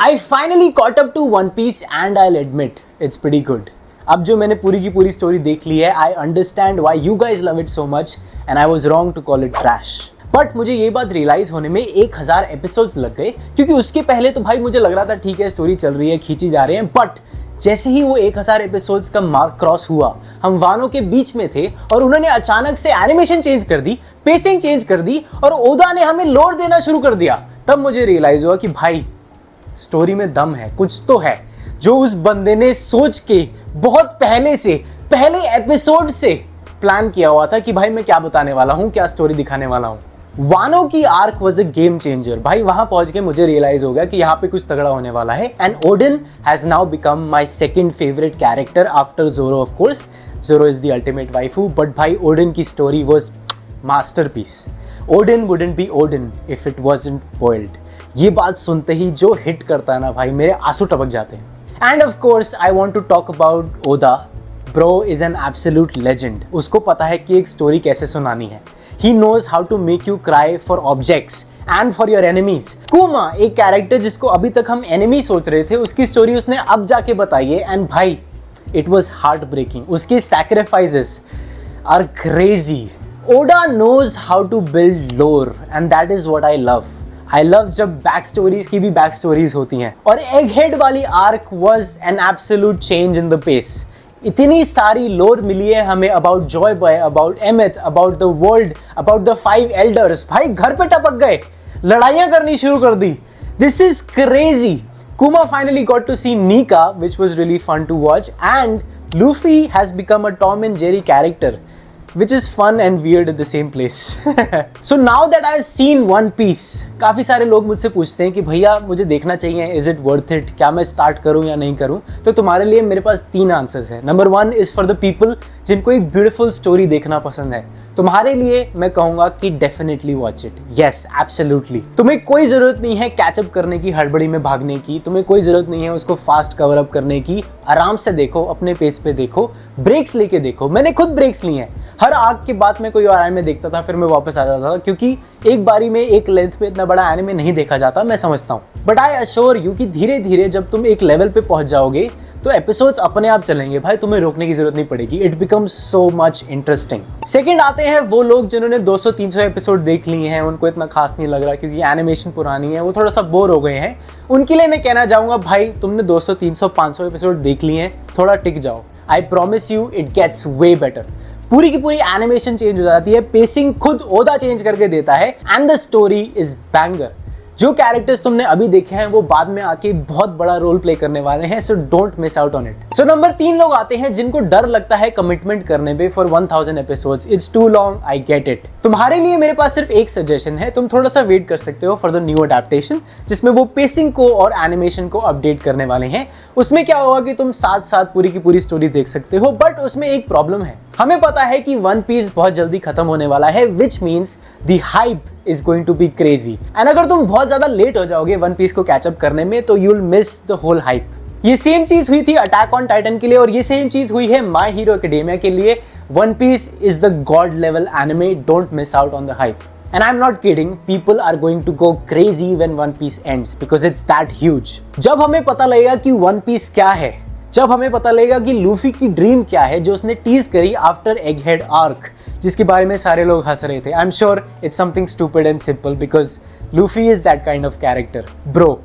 I finally caught up to One Piece and I'll admit it's pretty good. अब जो मैंने पूरी की पूरी स्टोरी देख ली है, I understand why you guys love it so much and I was wrong to call it trash. But मुझे ये बात रियलाइज होने में 1000 एपिसोड्स लग गए, क्योंकि उसके पहले तो भाई मुझे लग रहा था ठीक है स्टोरी चल रही है, खींची जा रही है, बट जैसे ही वो 1000 एपिसोड्स का मार्क क्रॉस हुआ, हम वानों के बीच में थे और उन्होंने अचानक से एनिमेशन चेंज कर दी, पेसिंग चेंज कर दी और ओदा ने हमें लोड देना शुरू कर दिया। तब मुझे रियलाइज हुआ कि भाई स्टोरी में दम है, कुछ तो है जो उस बंदे ने सोच के बहुत पहले से, पहले एपिसोड से प्लान किया हुआ था कि भाई मैं क्या बताने वाला हूँ, क्या स्टोरी दिखाने वाला हूँ। वानो की arc was a game changer. भाई वहां पहुंच के मुझे रियलाइज हो गया कि यहाँ पे कुछ तगड़ा होने वाला है। And Odin has now become my second favourite character after जोरो। ऑफ कोर्स जोरो is the ultimate waifu, but भाई ओडिन की story was masterpiece. Odin wouldn't be Odin if it wasn't boiled. ये बात सुनते ही जो हिट करता है ना भाई, मेरे आंसू टपक जाते हैं। And of course I want to talk about Oda. Bro is an absolute legend. उसको पता है कि एक स्टोरी कैसे सुनानी है। He knows how to make you cry for objects and for your enemies. Kuma, एक कैरेक्टर जिसको अभी तक हम एनिमी सोच रहे थे, उसकी स्टोरी उसने अब जाके बताई है एंड भाई it was heartbreaking. उसकी sacrifices are crazy. Oda knows how to build lore and that is what I love. I love जब बैक स्टोरीज की भी बैक स्टोरीज होती हैं। और एगहेड वाली arc was an absolute change in the pace. इतनी सारी लोर मिली है हमें about Joy Boy, about Emet, about the world, about the 5 elders. भाई घर पे टपक गए, लड़ाइयां करनी शुरू कर दी। This is crazy. Kuma finally got to see Nika, which was really fun to watch, and Luffy has become a Tom and Jerry character, which is fun and weird at the same place. So now that I've seen One Piece, काफ़ी सारे लोग मुझसे पूछते हैं कि भैया मुझे देखना चाहिए, is it worth it? क्या मैं स्टार्ट करूँ या नहीं करूँ? तो तुम्हारे लिए मेरे पास 3 आंसर्स हैं। Number 1 is for the people जिनको एक ब्यूटीफुल स्टोरी देखना पसंद है। तुम्हारे लिए मैं कहूँगा कि definitely watch it. Yes, absolutely. तुम्हें कोई ज़रूरत नहीं है कैचअप करने की, हड़बड़ी में भागने की। तुम्हें कोई ज़रूरत नहीं है उसको फास्ट कवर अप करने की। आराम से देखो, अपने पेस पे देखो, ब्रेक्स लेके देखो। मैंने खुद ब्रेक्स लिए हैं। हर आर्क के बाद मैं कोई और एनिमे देखता था, फिर मैं वापस आ जाता था, क्योंकि एक बारी में एक लेंथ पे इतना बड़ा एनिमे नहीं देखा जाता, मैं समझता हूँ। बट आई अश्योर यू कि धीरे धीरे जब तुम एक लेवल पे पहुंच जाओगे तो एपिसोड्स अपने आप चलेंगे भाई, तुम्हें रोकने की जरूरत नहीं पड़ेगी। It becomes so much interesting. Second आते हैं वो लोग जिन्होंने 200-300 एपिसोड देख लिए हैं, उनको इतना खास नहीं लग रहा क्योंकि एनिमेशन पुरानी है, वो थोड़ा सा बोर हो गए हैं। उनके लिए मैं कहना चाहूँगा भाई तुमने 200, 300, 500 एपिसोड देख लिए हैं, थोड़ा टिक जाओ। I promise you it gets way better. पूरी की पूरी एनिमेशन चेंज हो जाती है, पेसिंग खुद ओदा चेंज करके देता है, and the story is banger. जो कैरेक्टर्स तुमने अभी देखे हैं वो बाद में आके बहुत बड़ा रोल प्ले करने वाले हैं, so don't miss out on it. So number 3 लोग आते हैं जिनको डर लगता है कमिटमेंट करने पे for 1000 episodes. It's too long, I get it. तुम्हारे लिए मेरे पास सिर्फ एक सजेशन है, तुम थोड़ा सा वेट कर सकते हो फॉर द न्यू अडेप्टेशन, जिसमें वो पेसिंग को और एनिमेशन को अपडेट करने वाले हैं। उसमें क्या होगा कि तुम साथ साथ पूरी की पूरी स्टोरी देख सकते हो, बट उसमें एक प्रॉब्लम है। हमें पता है कि वन पीस बहुत जल्दी खत्म होने वाला है, which means the hype is going to be crazy. And अगर तुम बहुत ज्यादा लेट हो जाओगे वन पीस को कैचअप करने में, तो you will miss the whole hype. ये सेम चीज हुई थी अटैक ऑन टाइटन के लिए, और ये सेम चीज हुई है माई हीरो एकेडेमिया के लिए। One Piece is the god level anime, don't miss out on the hype. And I'm not kidding, people are going to go crazy when One Piece ends because it's that huge. जब हमें पता लगेगा कि One Piece क्या है, जब हमें पता लगेगा कि लूफी की ड्रीम क्या है जो उसने टीज करी आफ्टर एगहेड आर्क, जिसके बारे में सारे लोग हंस रहे थे। I am sure it's something stupid and simple because Luffy is that kind of character. Bro,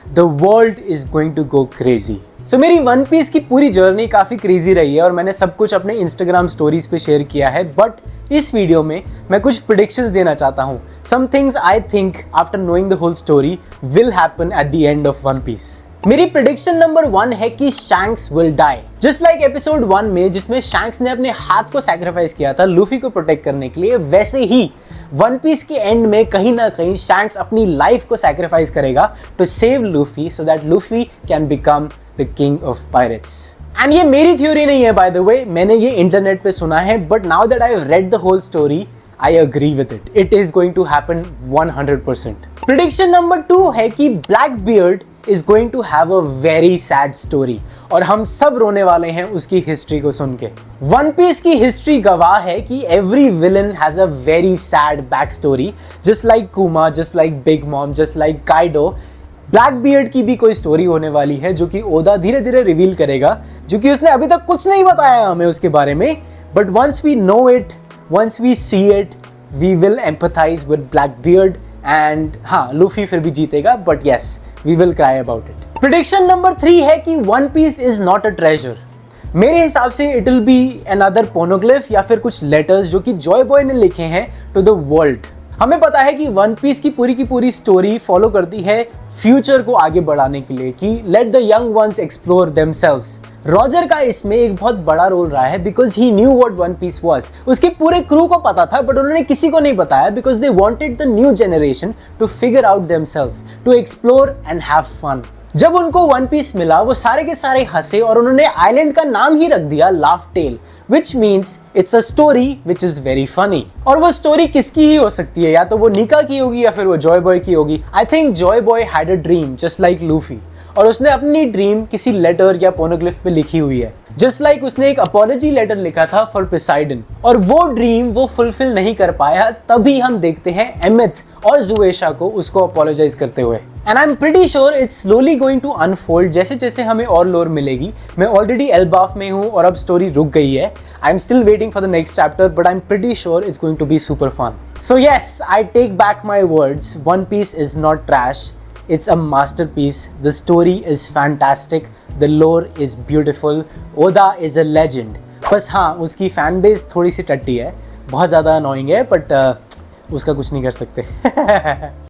the world is going to go crazy. So मेरी वन पीस की पूरी जर्नी काफ़ी क्रेजी रही है और मैंने सब कुछ अपने इंस्टाग्राम स्टोरीज पे शेयर किया है, बट इस वीडियो में मैं कुछ प्रेडिक्शंस देना चाहता हूँ। Some things I think after knowing the whole story will happen at the end of One Piece. मेरी प्रेडिक्शन नंबर 1 है कि Shanks will die, just like episode 1 में जिसमें शैंक्स ने अपने हाथ को सैक्रिफाइस किया था लूफी को प्रोटेक्ट करने के लिए, वैसे ही वन पीस के एंड में कहीं ना कहीं शैंक्स अपनी लाइफ को सैक्रिफाइस करेगा to save Luffy so that Luffy can become the king of pirates. And ये मेरी थ्योरी नहीं है बाय द वे, मैंने ये इंटरनेट पे सुना है, but now that I have read the whole story I agree with it. It is going to happen 100%। Prediction number 2 है कि Blackbeard is going to have a very sad story और हम सब रोने वाले हैं उसकी हिस्ट्री को सुन के। वन पीस की हिस्ट्री गवाह है कि every villain has a very sad back story, just like Kuma, just like Big Mom, just like Kaido, black beard की भी कोई स्टोरी होने वाली है जो कि ओदा धीरे धीरे रिवील करेगा, जो कि उसने अभी तक कुछ नहीं बताया हमें उसके बारे में। But once we know it, once we see it, we will empathize with Blackbeard and हाँ, लूफी फिर भी जीतेगा, but yes, we will cry about it. Prediction number 3 है कि One Piece is not a treasure. मेरे हिसाब से it will be another poneglyph या फिर कुछ लेटर्स जो कि जॉय बॉय ने लिखे हैं टू द वर्ल्ड। हमें पता है कि वन पीस की पूरी स्टोरी फॉलो करती है फ्यूचर को आगे बढ़ाने के लिए, कि let the young ones explore themselves. Roger का इसमें एक बहुत बड़ा रोल रहा है because he knew what one piece was. उसके पूरे क्रू को पता था बट उन्होंने किसी को नहीं बताया because they wanted the new generation to figure out themselves, to explore and have fun. जब उनको वन पीस मिला वो सारे के सारे हंसे और उन्होंने आइलैंड का नाम ही रख दिया Laugh Tale, which means it's a story which is very funny। और वो स्टोरी किसकी ही हो सकती है, या तो वो निका की होगी या फिर वो जॉय बॉय की होगी। I think Joy boy had a dream just like Luffy, और उसने अपनी ड्रीम किसी लेटर या पोनोग्लिफ पे लिखी हुई है, जस्ट लाइक उसने एक अपॉलॉजी लेटर लिखा था फॉर पोसाइडन, और वो ड्रीम वो फुलफिल नहीं कर पाया। तभी हम देखते हैं एमिथ और जुएशा को उसको अपॉलोजाइज करते हुए। And I am pretty sure it's slowly going to unfold, जैसे जैसे हमें और लोर मिलेगी। मैं ऑलरेडी एल्बाफ में हूँ और अब स्टोरी रुक गई है। I am still waiting for the next chapter but I am pretty sure it's going to be super fun. So yes, I take back my words, One Piece is not trash, it's a masterpiece. The story is fantastic. The lore is beautiful. Oda is a legend. बस हाँ, उसकी fan base थोड़ी सी टट्टी है, बहुत ज़्यादा annoying है, but उसका कुछ नहीं कर सकते।